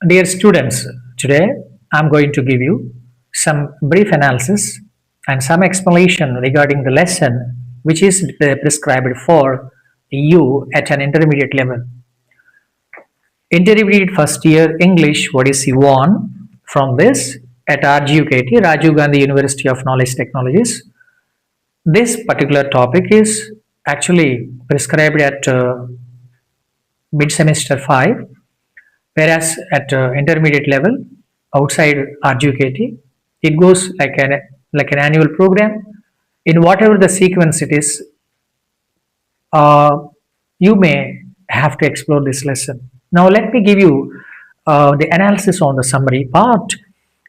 Dear students, today I'm going to give you some brief analysis and some explanation regarding the lesson which is prescribed for you at an intermediate level. Intermediate first year English, what is C1 from this at RGUKT, Rajiv Gandhi University of Knowledge Technologies. This particular topic is actually prescribed at mid semester 5, whereas at intermediate level outside RGUKT, it goes like an annual program. In whatever the sequence it is, uh, you may have to explore this lesson. Now, let me give you the analysis on the summary part,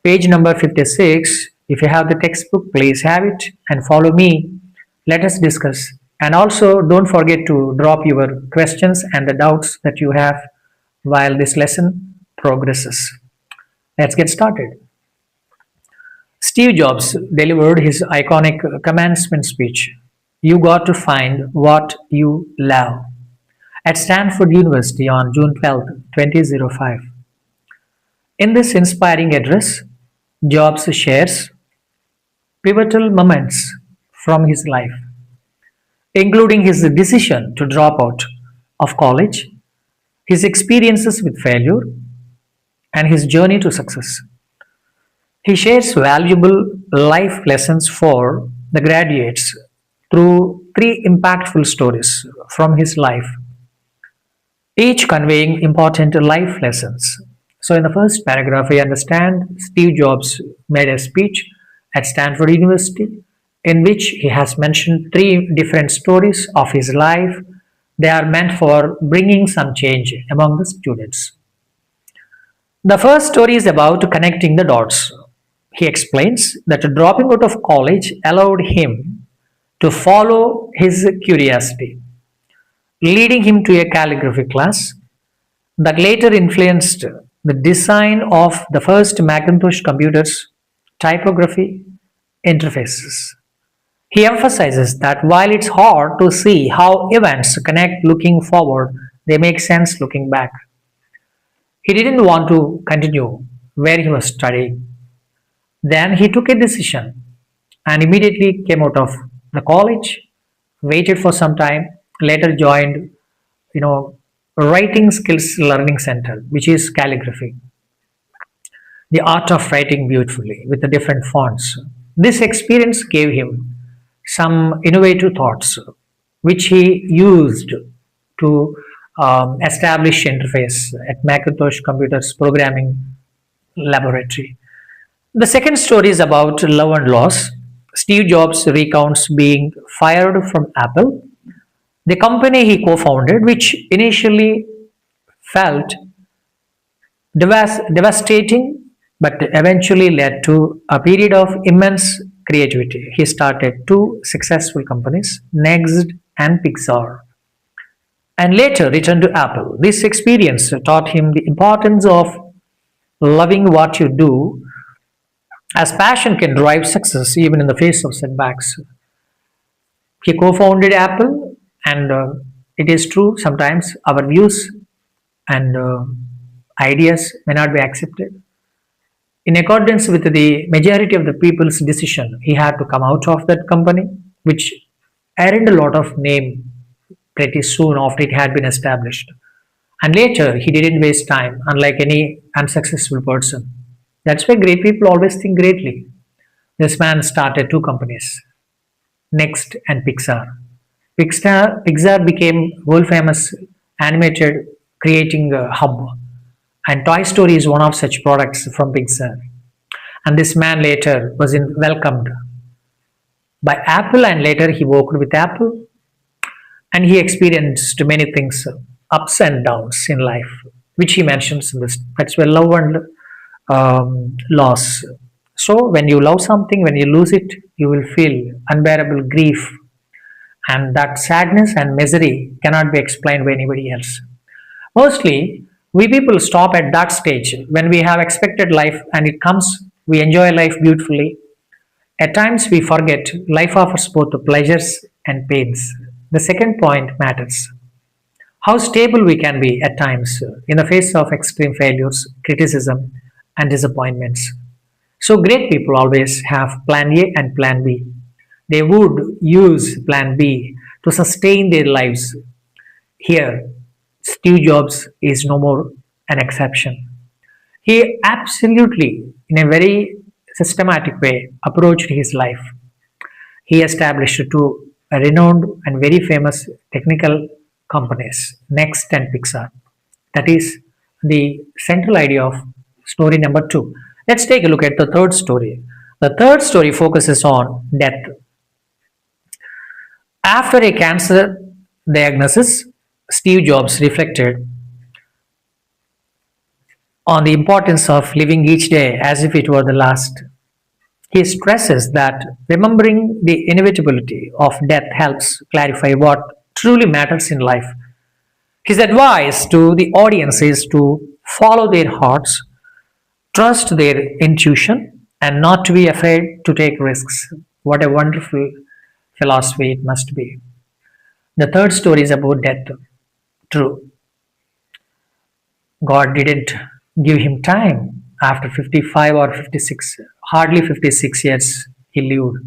page number 56. If you have the textbook, please have it and follow me. Let us discuss. And also, don't forget to drop your questions and the doubts that you have while this lesson progresses. Let's get started. Steve Jobs delivered his iconic commencement speech, "You got to find what you love," at Stanford University on June 12, 2005. In this inspiring address, Jobs shares pivotal moments from his life, including his decision to drop out of college, his experiences with failure, and his journey to success. He shares valuable life lessons for the graduates through three impactful stories from his life, each conveying important life lessons. So, in the first paragraph, we understand Steve Jobs made a speech at Stanford University in which he has mentioned three different stories of his life. They are meant for bringing some change among the students. The first story is about connecting the dots. He explains that dropping out of college allowed him to follow his curiosity, leading him to a calligraphy class that later influenced the design of the first Macintosh computers' typography interfaces. He emphasizes that while it's hard to see how events connect looking forward, they make sense looking back. He didn't want to continue where he was studying. Then he took a decision and immediately came out of the college, waited for some time, later joined, you know, Writing Skills Learning Center, which is calligraphy, the art of writing beautifully with the different fonts. This experience gave him some innovative thoughts, which he used to establish interface at Macintosh Computers Programming Laboratory. The second story is about love and loss. Steve Jobs recounts being fired from Apple, the company he co founded, which initially felt devastating but eventually led to a period of immense creativity. He started two successful companies, Next and Pixar, and later returned to Apple. This experience taught him the importance of loving what you do, as passion can drive success even in the face of setbacks. He co founded Apple, and it is true sometimes our views and ideas may not be accepted. In accordance with the majority of the people's decision, he had to come out of that company, which earned a lot of name pretty soon after it had been established. And later, he didn't waste time, unlike any unsuccessful person. That's why great people always think greatly. This man started two companies, Next and Pixar. Pixar became world famous animated creating a hub, and Toy Story is one of such products from Pixar. And this man later was welcomed by Apple, and later he worked with Apple, and he experienced many things, ups and downs in life, which he mentions in this. That's where love and loss. So when you love something, when you lose it, you will feel unbearable grief, and that sadness and misery cannot be explained by anybody else. Mostly, we people stop at that stage when we have expected life and it comes, we enjoy life beautifully. At times, we forget life offers both pleasures and pains. The second point matters. how stable we can be at times in the face of extreme failures, criticism, and disappointments. So, great people always have plan A and plan B. They would use plan B to sustain their lives. Here, Steve Jobs is no more an exception. He absolutely, in a very systematic way, approached his life. He established two renowned and very famous technical companies, Next and Pixar. That is the central idea of story number two. Let's take a look at the third story. The third story focuses on death. After a cancer diagnosis, Steve Jobs reflected on the importance of living each day as if it were the last. He stresses that remembering the inevitability of death helps clarify what truly matters in life. His advice to the audience is to follow their hearts, trust their intuition, and not to be afraid to take risks. What a wonderful philosophy it must be. The third story is about death. True, God didn't give him time after 55 or 56, hardly 56 years he lived.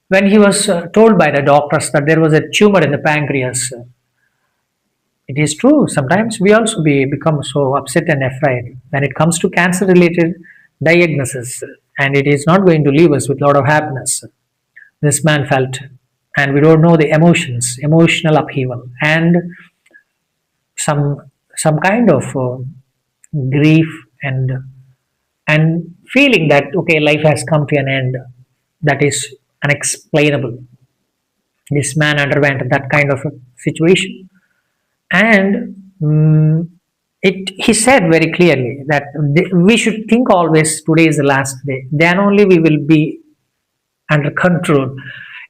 When he was told by the doctors that there was a tumor in the pancreas, it is true. Sometimes we also become so upset and afraid when it comes to cancer related diagnosis, and it is not going to leave us with a lot of happiness. This man felt, and we don't know the emotions, emotional upheaval, and some some kind of grief and feeling that okay, life has come to an end. That is unexplainable. This man underwent that kind of a situation, and he said very clearly that we should think always today is the last day. Then only we will be under control.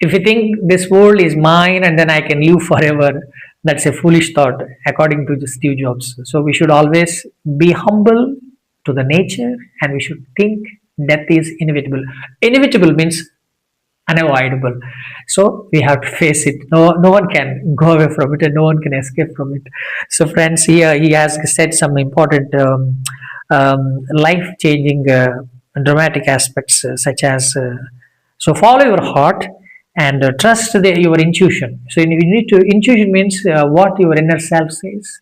If you think this world is mine and then I can live forever, that's a foolish thought, according to Steve Jobs. So we should always be humble to the nature, and we should think death is inevitable. Inevitable means unavoidable. So we have to face it. No one can go away from it, and no one can escape from it. So, friends, here he has said some important life-changing, dramatic aspects, such as so follow your heart and trust your intuition. So you need to intuition means what your inner self says.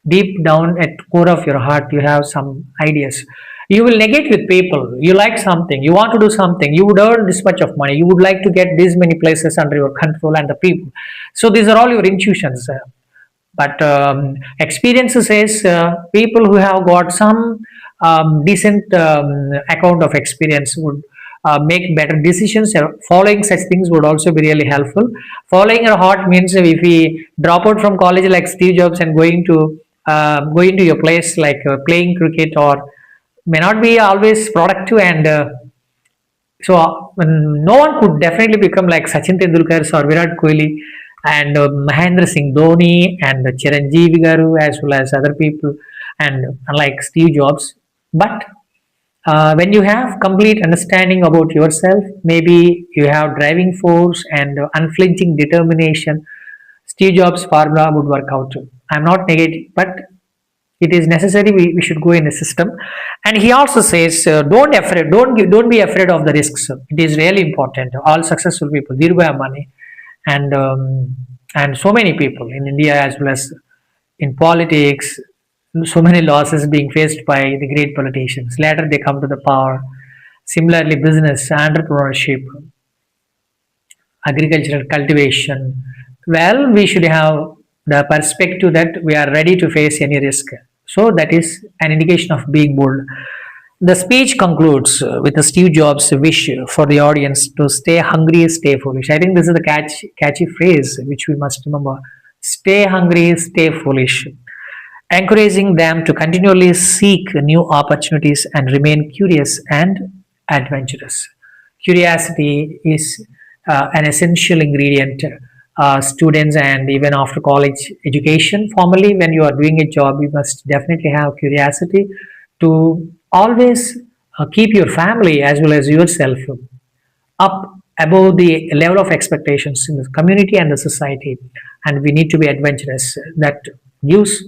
Deep down at core of your heart, you have some ideas. You will negate with people. You like something, you want to do something, you would earn this much of money, you would like to get these many places under your control and the people. So these are all your intuitions. But experience says people who have got some decent account of experience would make better decisions. Following such things would also be really helpful. Following your heart means if we drop out from college like Steve Jobs and going to your place like playing cricket or may not be always productive, and no one could definitely become like Sachin Tendulkar or Virat Kohli and Mahendra Singh Dhoni and Chiranjeevi Garu as well as other people, and unlike Steve Jobs. But when you have complete understanding about yourself, maybe you have driving force and unflinching determination, Steve Jobs' formula would work out. I'm not negative, but it is necessary we should go in a system. And he also says don't be afraid of the risks. It is really important. All successful people, Dhirubhai Ambani and so many people in India as well as in politics, so many losses being faced by the great politicians. Later they come to the power. Similarly, business, entrepreneurship, agricultural cultivation. Well, we should have the perspective that we are ready to face any risk. So that is an indication of being bold. The speech concludes with a Steve Jobs wish for the audience to stay hungry, stay foolish. I think this is the catchy phrase which we must remember. Stay hungry, stay foolish, encouraging them to continually seek new opportunities and remain curious and adventurous. Curiosity is an essential ingredient. Students and even after college education, formally, when you are doing a job, you must definitely have curiosity to always keep your family as well as yourself up above the level of expectations in the community and the society. and we need to be adventurous. That gives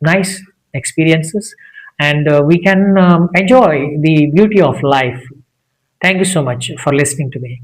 nice experiences, and we can enjoy the beauty of life. Thank you so much for listening to me.